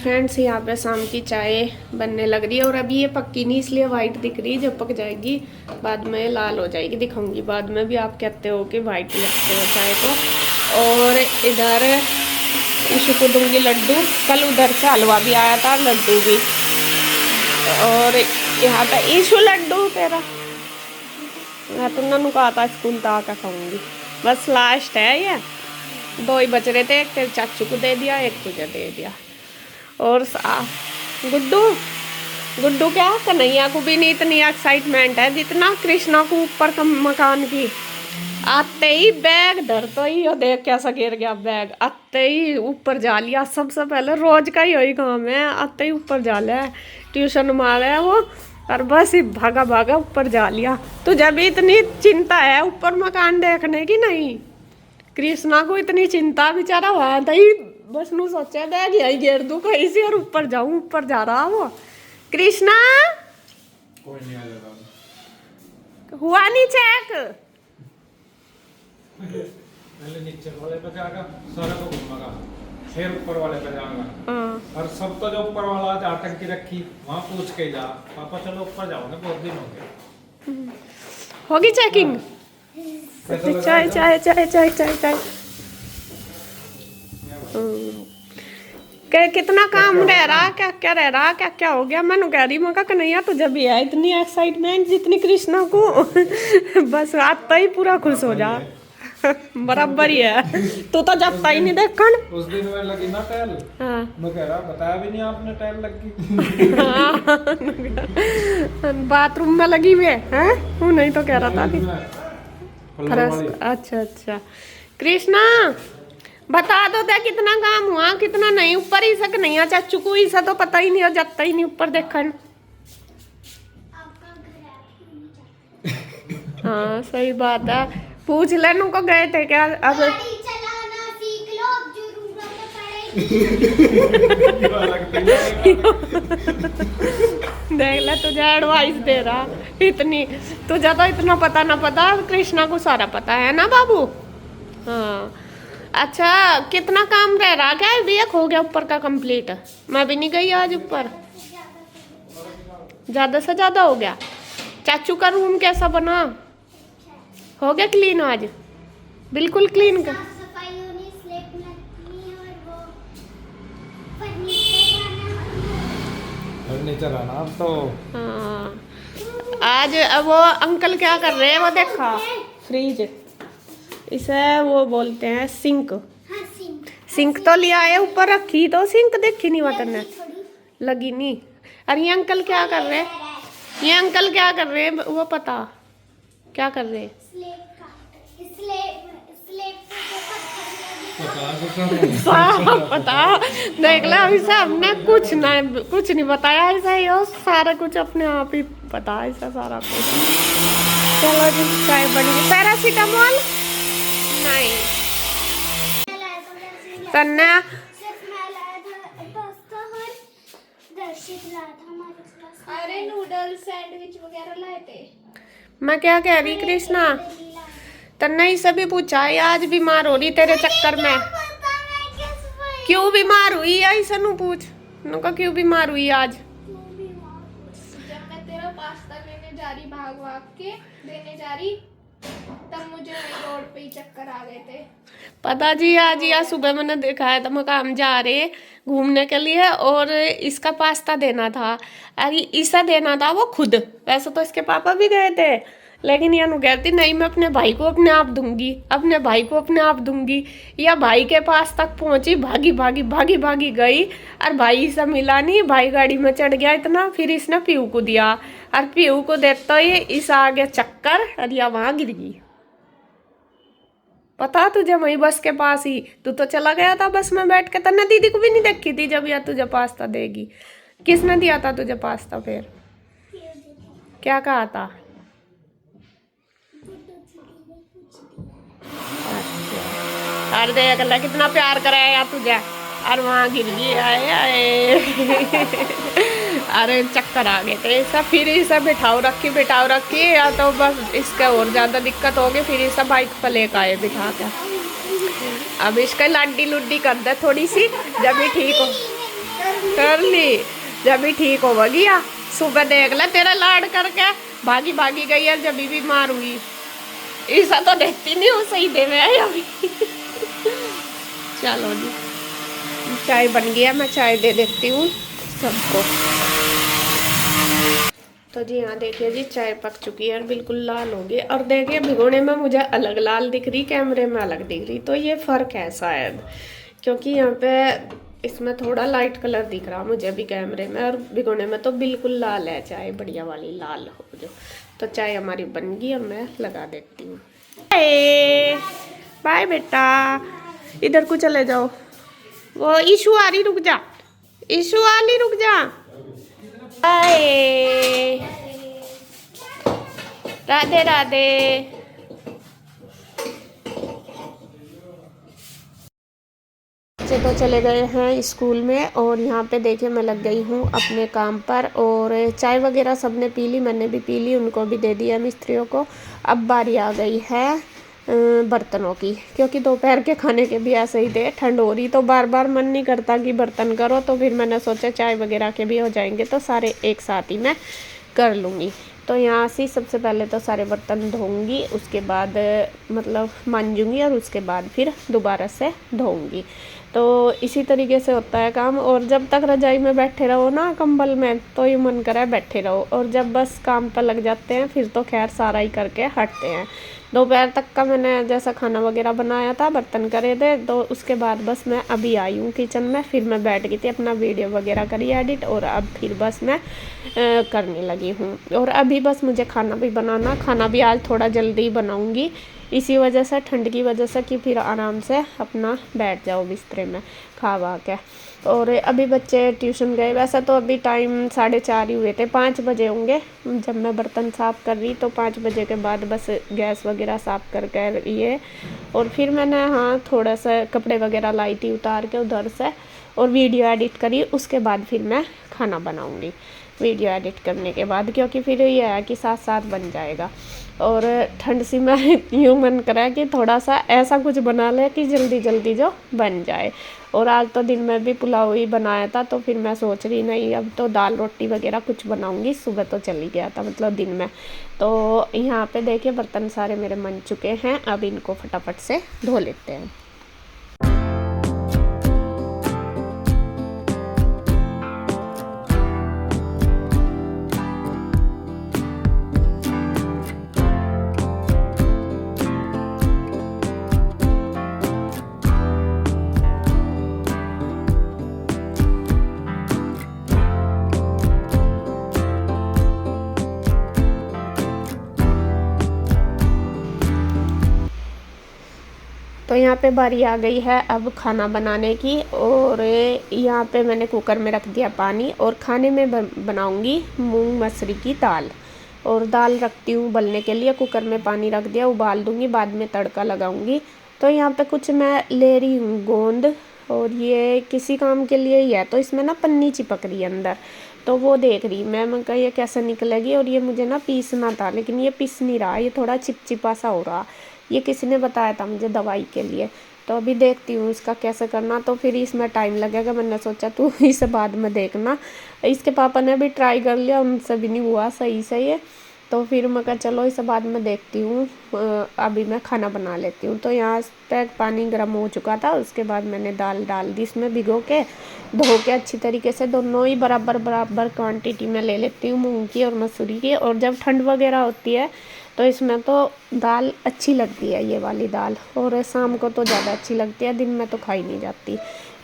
Friends यहाँ पे शाम की चाय बनने लग रही है और अभी ये पक्की नहीं इसलिए वाइट दिख रही है। जब पक जाएगी बाद में लाल हो जाएगी, दिखाऊंगी बाद में भी। आप कहते हो कि वाइट लगते हो चाय तो। और इधर ईशु को दूंगी लड्डू, कल उधर से हलवा भी आया था, लड्डू भी। और यहाँ पे ईशु लड्डू तेरा, मैं तो उन्होंने कहा था स्कूल तो आकर खाऊंगी। बस लास्ट है ये, 2 ही बच रहे थे, एक तेरे चाचू को दे दिया, एक तुझे दे दिया। और गुड्डू गुड्डू क्या, कन्हैया को भी नहीं इतनी एक्साइटमेंट है जितना कृष्णा को ऊपर का मकान की। आते ही बैग धरते ही, और देख कैसा गिर गया बैग, आते ही ऊपर जा लिया। सबसे पहले रोज का ही वही काम है, आते ही ऊपर जा लिया। ट्यूशन मार है वो, और बस ही भागा भागा ऊपर जा लिया। तुझे भी इतनी चिंता है ऊपर मकान देखने की नहीं? कृष्णा को इतनी चिंता, बेचारा हुआ था ही, बस नू सोचा बैग यही गिर दूं कहीं से और ऊपर जाऊं। ऊपर जा रहा वो कृष्णा, कोई नहीं आएगा। हुआ नहीं चेक। पहले नीचे वाले पे जाएगा, सारा को घूमेगा, फिर ऊपर वाले पे जाएगा। और सब तो जो ऊपर वाला आज आतंक की रखी वहाँ पूछ के जा, पापा चलो ऊपर जाओगे, बहुत दिन हो गए। होगी चेकिंग? चाय चाय चाय चाय चाय चाय। कितना काम रह रहा, क्या क्या रह रहा, क्या क्या हो गया? मैं कह रही मका कन्हैया तुझे भी है इतनी एक्साइटमेंट जितनी कृष्णा को। बस आता ही पूरा खुश हो जा। बराबर ही है, तू तो जाता ही नहीं देखन। उस दिन में लगी ना टैल, मैं कह रहा बताया भी नहीं आपने टैल लगी। बाथरूम में लगी हुई है, वो नहीं तो कह रहा था अच्छा अच्छा। कृष्णा बता दो दे कितना काम हुआ कितना नहीं। ऊपर ही सक नहीं, चाचू को ही सा तो पता ही नहीं, और जाता ही नहीं ऊपर देखन। हाँ सही बात है, पूछ लेने को गए थे क्या? अब सीख लो, अब देख ले तुझे एडवाइस दे रहा इतनी। तुझे तो इतना पता ना पता, कृष्णा को सारा पता है ना बाबू। हाँ अच्छा, कितना काम रह रहा क्या? भी एक हो गया ऊपर का कंप्लीट? मैं भी नहीं गई आज ऊपर, ज्यादा से ज्यादा हो गया। चाचू का रूम कैसा बना? हो गया क्लीन आज? बिल्कुल क्लीन कर। फर्नीचर आना अब तो। हाँ आज अब वो अंकल क्या कर रहे हैं वो देखा, फ्रिज, इसे वो बोलते हैं सिंक। सिंक तो लिया है, ऊपर रखी तो सिंक देखी नहीं वतन लगी नहीं। अरे ये अंकल क्या कर रहे हैं, ये अंकल क्या कर रहे हैं वो पता क्या कर रहे हैं? पता देख लो, अभी से हमने कुछ नहीं बताया, ऐसा ही हो सारा कुछ अपने आप ही पता है, ऐसा सारा कुछ। चलो जी चाय बन गई। पैरासीटामोल नहीं तन्ना, अरे नूडल्स सैंडविच वगैरह लाए थे। मैं क्या कह रही कृष्णा, तन्ना ही सभी पूछा है आज बीमार हो रही तेरे चक्कर में। क्यों बीमार हुई ऐसा नु पूछ, नुका क्यों बीमार हुई आज? जब मैं तेरा पास्ता लेने जा रही, भाग के देने जा रही, तब मुझे रोड पे ही चक्कर आ गए थे। पता जी आज या सुबह मैंने देखा है, तो मकाम जा रहे घूमने के लिए और इसका पास्ता देना था। अरे इसा देना था वो खुद, वैसे तो इसके पापा भी गए थे, लेकिन यह नु कहती नहीं मैं अपने भाई को अपने आप दूंगी, अपने भाई को अपने आप दूंगी। या भाई के पास तक पहुंची, भागी भागी भागी भागी गई, और भाई से मिला नहीं, भाई गाड़ी में चढ़ गया इतना, फिर इसने पीहू को दिया, और पीहू को देता ही इस आगे चक्कर, और या वहां गिर गई। पता तुझे वही बस के पास ही, तू तो चला गया था बस में बैठ के, तन्ने दीदी को भी नहीं देखी थी जब यह तुझे पास्ता देगी। किसने दिया था तुझे पास्ता? फिर क्या कहा था? अरे देख ले कितना प्यार कराया तुझे, और वहाँ गिर गई। आए अरे चक्कर आ गए थे सब, फिर इसे बिठाओ रखी या तो बस इसका और ज़्यादा दिक्कत होगी, फिर इसे बाइक पर लेकर आए बिठा कर। अब इसका लाडी लुड्डी कर दे थोड़ी सी, जब भी ठीक हो। तो कर ली, जब भी ठीक हो गया। सुबह देख ले तेरा लाड करके भागी भागी गई है, जब भी मारूंगी। ऐसा तो देखती नहीं हूँ, सही दे में अभी। चलो जी, चाय बन गया, मैं चाय दे देती हूँ सबको। तो जी यहाँ देखिए जी, चाय पक चुकी है और बिल्कुल लाल हो गई। और देखिए भिगोने में मुझे अलग लाल दिख रही, कैमरे में अलग दिख रही। तो ये फ़र्क है शायद, क्योंकि यहाँ पे इसमें थोड़ा लाइट कलर दिख रहा मुझे भी कैमरे में, और भिगोने में तो बिल्कुल लाल है चाय, बढ़िया वाली लाल हो जो। तो चाय हमारी बन गई और मैं लगा देती हूँ। बाय बेटा, इधर को चले जाओ। वो ईशु आ रही, रुक जा। ईशु आ रही, रुक जा। बाय, राधे राधे। बच्चे तो चले गए हैं स्कूल में, और यहाँ पे देखिए मैं लग गई हूँ अपने काम पर। और चाय वगैरह सबने पी ली, मैंने भी पी ली, उनको भी दे दिया मिस्त्रियों को। अब बारी आ गई है बर्तनों की, क्योंकि दोपहर के खाने के भी ऐसे ही थे, ठंड हो रही तो बार बार मन नहीं करता कि बर्तन करो। तो फिर मैंने सोचा चाय वगैरह के भी हो जाएंगे तो सारे एक साथ ही मैं कर लूँगी। तो यहाँ से सबसे पहले तो सारे बर्तन धोऊंगी, उसके बाद मतलब मांजूंगी, और उसके बाद फिर दोबारा से धोऊंगी। तो इसी तरीके से होता है काम। और जब तक रजाई में बैठे रहो ना कंबल में, तो ये मन करे बैठे रहो, और जब बस काम पर लग जाते हैं फिर तो खैर सारा ही करके हटते हैं। दोपहर तक का मैंने जैसा खाना वगैरह बनाया था, बर्तन करे थे, तो उसके बाद बस मैं अभी आई हूँ किचन में। फिर मैं बैठ गई थी, अपना वीडियो वगैरह करी एडिट, और अब फिर बस मैं करने लगी हूँ। और अभी बस मुझे खाना भी बनाना, खाना भी आज थोड़ा जल्दी ही बनाऊँगी, इसी वजह से, ठंड की वजह से, कि फिर आराम से अपना बैठ जाओ बिस्तर में खा वा के। और अभी बच्चे ट्यूशन गए, वैसे तो अभी टाइम 4:30 ही हुए थे, 5 बजे होंगे जब मैं बर्तन साफ़ कर रही। तो 5 बजे के बाद बस गैस वगैरह साफ़ करके ये, और फिर मैंने हाँ थोड़ा सा कपड़े वगैरह लाई थी उतार के उधर से, और वीडियो एडिट करी। उसके बाद फिर मैं खाना बनाऊँगी वीडियो एडिट करने के बाद, क्योंकि फिर ये है कि साथ साथ बन जाएगा। और ठंड सी में यूँ मन करा कि थोड़ा सा ऐसा कुछ बना ले कि जल्दी जल्दी जो बन जाए। और आज तो दिन में भी पुलाव ही बनाया था, तो फिर मैं सोच रही नहीं अब तो दाल रोटी वगैरह कुछ बनाऊंगी। सुबह तो चली गया था मतलब दिन में। तो यहाँ पे देखिए बर्तन सारे मेरे बन चुके हैं, अब इनको फटाफट से धो लेते हैं। तो यहाँ पे बारी आ गई है अब खाना बनाने की। और यहाँ पे मैंने कुकर में रख दिया पानी, और खाने में बनाऊंगी मूंग मसरी की दाल। और दाल रखती हूँ उबलने के लिए, कुकर में पानी रख दिया, उबाल दूंगी, बाद में तड़का लगाऊंगी। तो यहाँ पे कुछ मैं ले रही हूँ गोंद, और ये किसी काम के लिए ही है। तो इसमें ना पन्नी चिपक रही है अंदर, तो वो देख रही मैं कहा ये कैसे निकलेगी। और ये मुझे ना पीसना था, लेकिन ये पीस नहीं रहा, ये थोड़ा चिपचिपा सा हो रहा। ये किसी ने बताया था मुझे दवाई के लिए, तो अभी देखती हूँ इसका कैसे करना। तो फिर इसमें टाइम लगेगा, मैंने सोचा तू इसे बाद में देखना। इसके पापा ने भी ट्राई कर लिया, उनसे भी नहीं हुआ सही से ये। तो फिर मैं कहा चलो इसे बाद में देखती हूँ, अभी मैं खाना बना लेती हूँ। तो यहाँ तक पानी गर्म हो चुका था, उसके बाद मैंने दाल डाल दी इसमें, भिगो के धो के अच्छी तरीके से दोनों ही बराबर बराबर क्वांटिटी में ले लेती हूँ, मूंग की और मसूरी की। और जब ठंड वगैरह होती है तो इसमें तो दाल अच्छी लगती है ये वाली दाल, और शाम को तो ज़्यादा अच्छी लगती है, दिन में तो खाई नहीं जाती।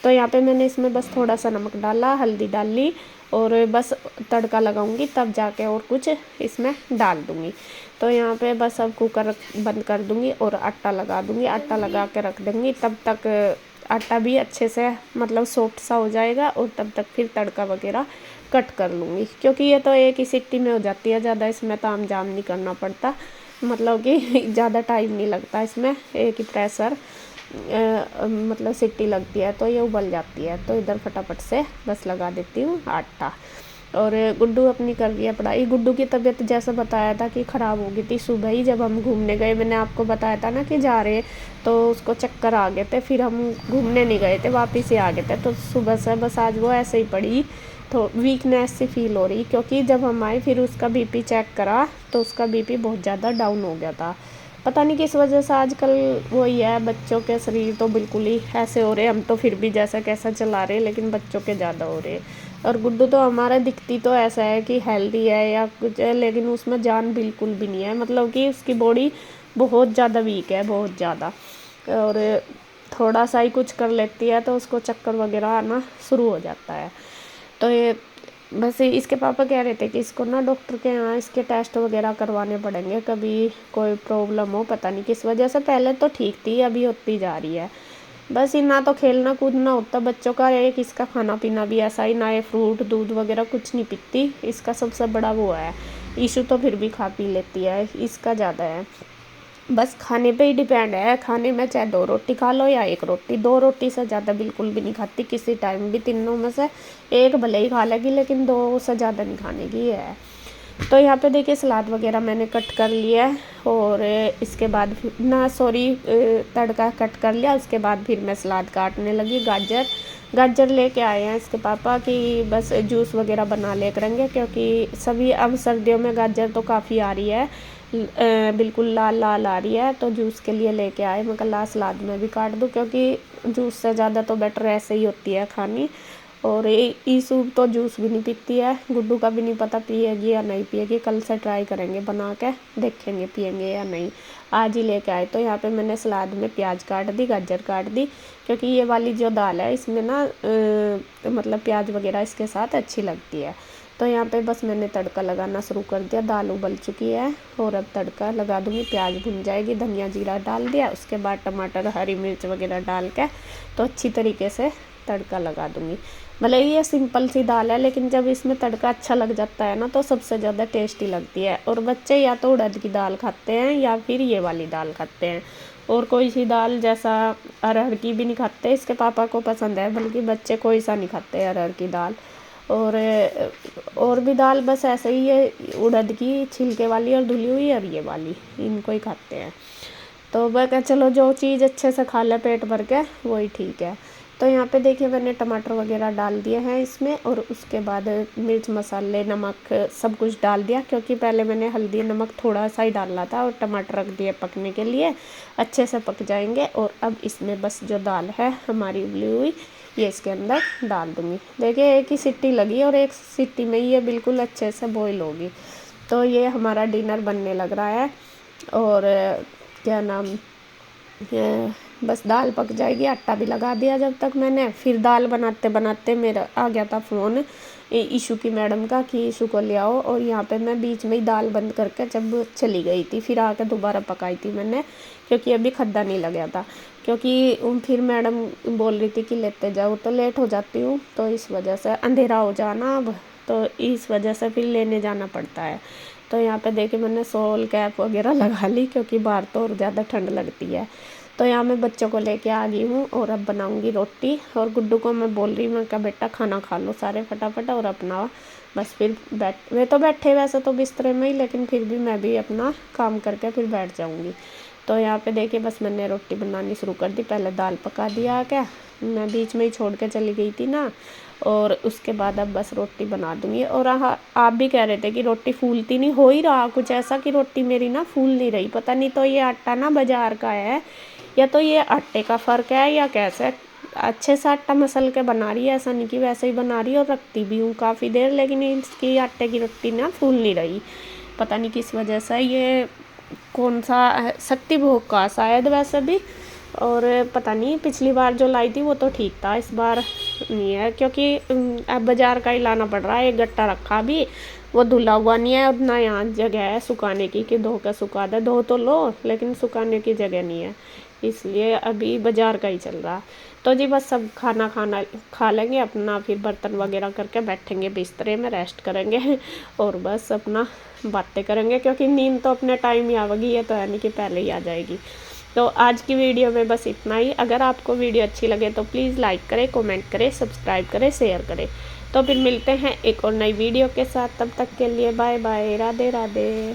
तो यहाँ पे मैंने इसमें बस थोड़ा सा नमक डाला, हल्दी डाल ली, और बस तड़का लगाऊंगी, तब जाके और कुछ इसमें डाल दूंगी। तो यहाँ पे बस अब कुकर बंद कर दूंगी और आटा लगा दूंगी। आटा लगा के रख दूंगी, तब तक आटा भी अच्छे से मतलब सॉफ्ट सा हो जाएगा, और तब तक फिर तड़का वगैरह कट कर लूँगी, क्योंकि ये तो एक ही सीटी में हो जाती है, ज़्यादा इसमें ताम जाम नहीं करना पड़ता, मतलब कि ज़्यादा टाइम नहीं लगता इसमें, एक ही प्रेशर मतलब सीटी लगती है तो ये उबल जाती है। तो इधर फटाफट से बस लगा देती हूँ आटा। और गुड्डू अपनी कर रही है पढ़ाई। गुड्डू की तबीयत जैसा बताया था कि ख़राब हो गई थी सुबह ही जब हम घूमने गए, मैंने आपको बताया था ना कि जा रहे, तो उसको चक्कर आ गए थे, फिर हम घूमने नहीं गए थे, वापस ही आ गए थे। तो सुबह से बस आज वो ऐसे ही पड़ी, तो वीकनेस सी फील हो रही, क्योंकि जब हम आए फिर उसका बीपी चेक करा तो उसका बीपी बहुत ज़्यादा डाउन हो गया था। पता नहीं किस वजह से आजकल वही है, बच्चों के शरीर तो बिल्कुल ही ऐसे हो रहे, हम तो फिर भी जैसा कैसा चला रहे, लेकिन बच्चों के ज़्यादा हो रहे। और गुड्डू तो हमारा दिखती तो ऐसा है कि हेल्दी है या कुछ है, लेकिन उसमें जान बिल्कुल भी नहीं है, मतलब कि उसकी बॉडी बहुत ज़्यादा वीक है, बहुत ज़्यादा। और थोड़ा सा ही कुछ कर लेती है तो उसको चक्कर वगैरह आना शुरू हो जाता है। तो ये बस इसके पापा कह रहे थे कि इसको ना डॉक्टर के यहाँ इसके टेस्ट वगैरह करवाने पड़ेंगे, कभी कोई प्रॉब्लम हो, पता नहीं किस वजह से। पहले तो ठीक थी, अभी होती जा रही है। बस ना तो खेलना कूदना होता बच्चों का, एक इसका खाना पीना भी ऐसा ही, ना ये फ्रूट दूध वगैरह कुछ नहीं पीती, इसका सबसे बड़ा वो है। ईशू तो फिर भी खा पी लेती है, इसका ज़्यादा है, बस खाने पे ही डिपेंड है। खाने में चाहे 2 रोटी खा लो या 1 रोटी, 2 रोटी से ज़्यादा बिल्कुल भी नहीं खाती किसी टाइम भी, तीनों में से 1 भले ही खा लेगी, लेकिन 2 से ज़्यादा नहीं खाने की है। तो यहाँ पे देखिए सलाद वगैरह मैंने कट कर लिया है, और इसके बाद तड़का कट कर लिया, उसके बाद फिर मैं सलाद काटने लगी। गाजर लेके आए हैं इसके पापा कि बस जूस वगैरह बना ले करेंगे, क्योंकि सभी अब सर्दियों में गाजर तो काफ़ी आ रही है, बिल्कुल लाल लाल आ रही है, तो जूस के लिए लेके आए। मैं कल सलाद में भी काट दूँ, क्योंकि जूस से ज़्यादा तो बेटर ऐसे ही होती है खानी। और ईशू तो जूस भी नहीं पीती है, गुड्डू का भी नहीं पता पिएगी या नहीं पिएगी, कल से ट्राई करेंगे बना के, देखेंगे पिएंगे या नहीं। आज ही लेके आए। तो यहाँ पे मैंने सलाद में प्याज काट दी, गाजर काट दी, क्योंकि ये वाली जो दाल है इसमें ना मतलब प्याज वगैरह इसके साथ अच्छी लगती है। तो यहाँ पे बस मैंने तड़का लगाना शुरू कर दिया, दाल उबल चुकी है और अब तड़का लगा दूँगी, प्याज भुन जाएगी, धनिया जीरा डाल दिया, उसके बाद टमाटर हरी मिर्च वगैरह डाल के तो अच्छी तरीके से तड़का लगा दूँगी। भले ये सिंपल सी दाल है, लेकिन जब इसमें तड़का अच्छा लग जाता है ना तो सबसे ज़्यादा टेस्टी लगती है। और बच्चे या तो उड़द की दाल खाते हैं या फिर ये वाली दाल खाते हैं, और कोई सी दाल जैसा अरहर की भी नहीं खाते, इसके पापा को पसंद है, बल्कि बच्चे कोई सा नहीं खाते अरहर की दाल। और भी दाल बस ऐसे ही है, उड़द की छिलके वाली और धुली हुई, और ये वाली, इनको ही खाते हैं। तो मैं कहा चलो जो चीज़ अच्छे से खा ले पेट भर के वही ठीक है। तो यहाँ पे देखिए मैंने टमाटर वगैरह डाल दिए हैं इसमें, और उसके बाद मिर्च मसाले नमक सब कुछ डाल दिया, क्योंकि पहले मैंने हल्दी नमक थोड़ा सा ही डाला था, और टमाटर रख दिए पकने के लिए, अच्छे से पक जाएंगे। और अब इसमें बस जो दाल है हमारी उबली हुई ये इसके अंदर डाल दूँगी। देखिए एक ही सीटी लगी और एक सीटी में ये बिल्कुल अच्छे से बॉईल होगी। तो ये हमारा डिनर बनने लग रहा है, और क्या नाम बस दाल पक जाएगी, आटा भी लगा दिया जब तक मैंने। फिर दाल बनाते बनाते मेरा आ गया था फ़ोन ईशू की मैडम का कि ईशू को ले आओ, और यहाँ पे मैं बीच में ही दाल बंद करके जब चली गई थी, फिर आके दोबारा पकाई थी मैंने, क्योंकि अभी खद्दा नहीं लगा था, क्योंकि फिर मैडम बोल रही थी कि लेते जाओ, तो लेट हो जाती हूँ, तो इस वजह से अंधेरा हो जाना अब, तो इस वजह से फिर लेने जाना पड़ता है। तो यहाँ पे देखिए मैंने शॉल कैप वगैरह लगा ली, क्योंकि बाहर तो और ज़्यादा ठंड लगती है। तो यहाँ मैं बच्चों को लेके आ गई हूँ, और अब बनाऊँगी रोटी, और गुड्डू को मैं बोल रही हूँ, मैं कहा बेटा खाना खा लो सारे फटाफट, और अपना बस फिर वे तो बैठे वैसे तो बिस्तरे में ही, लेकिन फिर भी मैं भी अपना काम करके फिर बैठ जाऊँगी। तो यहाँ पे देखिए बस मैंने रोटी बनानी शुरू कर दी, पहले दाल पका दिया, क्या मैं बीच में ही छोड़ के चली गई थी ना, और उसके बाद अब बस रोटी बना दूँगी। और आप भी कह रहे थे कि रोटी फूलती नहीं, हो ही रहा कुछ ऐसा कि रोटी मेरी ना फूल नहीं रही, पता नहीं तो ये आटा ना बाज़ार का है या तो ये आटे का फ़र्क है या कैसे। अच्छे से आटा मसल के बना रही है, ऐसा नहीं कि वैसे ही बना रही है, और रखती भी हूँ काफ़ी देर, लेकिन इसकी आटे की रोटी ना फूल नहीं रही, पता नहीं किस वजह से। ये कौन सा शक्ति भोग का शायद वैसे भी, और पता नहीं पिछली बार जो लाई थी वो तो ठीक था, इस बार नहीं है, क्योंकि अब बाज़ार का ही लाना पड़ रहा है। एक गट्टा रखा भी, वो धुला हुआ नहीं है, और ना यहाँ जगह है सुखाने की कि धो के सुखा दे, धो तो लो लेकिन सुखाने की जगह नहीं है, इसलिए अभी बाज़ार का ही चल रहा। तो जी बस सब खाना खा लेंगे अपना, फिर बर्तन वगैरह करके बैठेंगे बिस्तरे में, रेस्ट करेंगे, और बस अपना बातें करेंगे, क्योंकि नींद तो अपने टाइम ही आवेगी, ये तो है नहीं कि पहले ही आ जाएगी। तो आज की वीडियो में बस इतना ही। अगर आपको वीडियो अच्छी लगे तो प्लीज़ लाइक करें, कमेंट करें, सब्सक्राइब करें, शेयर करें। तो फिर मिलते हैं एक और नई वीडियो के साथ, तब तक के लिए बाय बाय, राधे राधे।